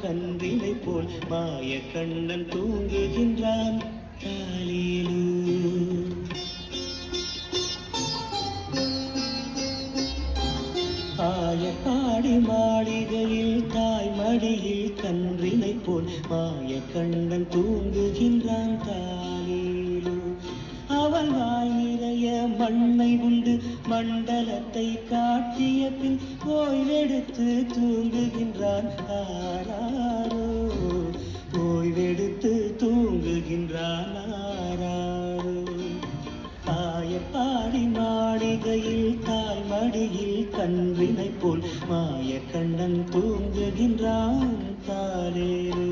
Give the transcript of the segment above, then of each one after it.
கன்றினை போல் மாய கண்ணன் தூங்குகின்றான் காலையிலு. ஆயப்பாடி மாளிகையில் தாய் மடியில் கன்றினை போல் மாய கண்ணன் தூங்குகின்றான் காலையிலு. அவள் வாய் நிறைய மண்ணை உண்டு மண்டலத்தை காட்டிய பின் ஓய்வெடுத்து தூங்குகின்றான் ஆராரோ. ஓய்வெடுத்து தூங்குகின்றான் ஆராரோ. ஆயப்பாடி மாளிகையில் தாய் மடியில் கன்றினை போல் மாய கண்ணன் தூங்குகின்றான் காலேரு.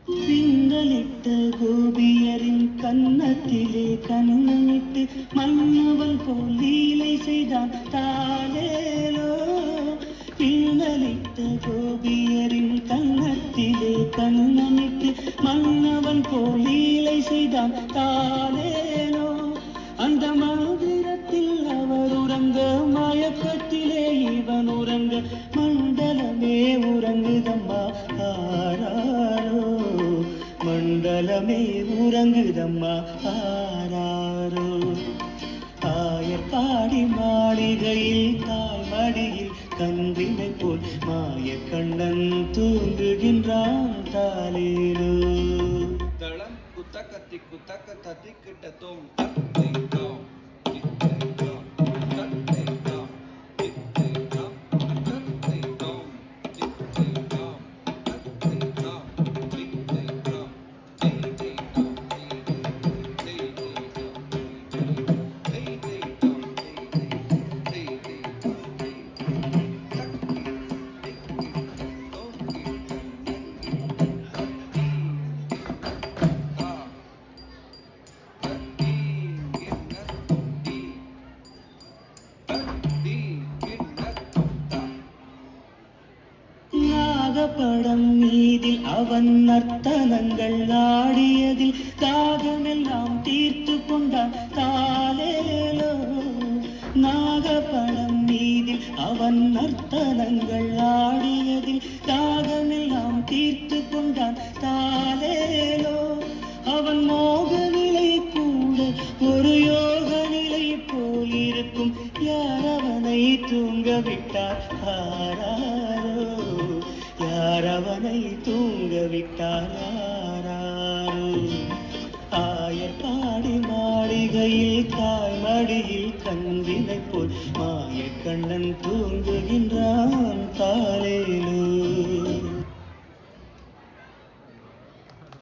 பின்னலிட்ட கோபியரின் கன்னத்திலே கண்ணமிட்டு மன்னவன் போல் லீலை செய்தான் தாலேலோ. பின்னலிட்ட கோபியரின் கன்னத்திலே கண்ணமிட்டு மன்னவன் போல் லீலை செய்தான் தாலேலோ. அந்த மந்திரத்தில் அவர் உறங்க மயக்கத்திலே இவன் உறங்க மண்டலமே உறங்குதம்மா ஆராரோ. மண்டலமே உறங்குதம்மா ஆராரோ. ஆயப்பாடி மாளிகையில் தாய் மடியில் கன்றினை போல் மாய கண்ணன் தூங்குகின்றான் தாலேலோ. தளம் குத்தக்கத்தி குத்தக்க தத்திக்கிட்ட தோம் படம் மீதில் அவன் நர்த்தனங்கள் ஆடியதில் தாகமெல்லாம் தீர்த்து கொண்டான் தாலேலோ. நாகப்படம் மீதில் அவன் நர்த்தனங்கள் ஆடியதில் தாகமெல்லாம் தீர்த்து கொண்டான் தாலேலோ. அவன் மோக நிலை கூட ஒரு யோக நிலை போல் இருக்கும். யார் அவனை தூங்க விட்டார் ஆராரோ. யார் அவனை தூங்க விட்டார் ஆராரோ. ஆயப்பாடி மாளிகையில் தாய் மடியில் கன்றினை போல் மாய கண்ணன் தூங்குகின்றான் தாலேலோ.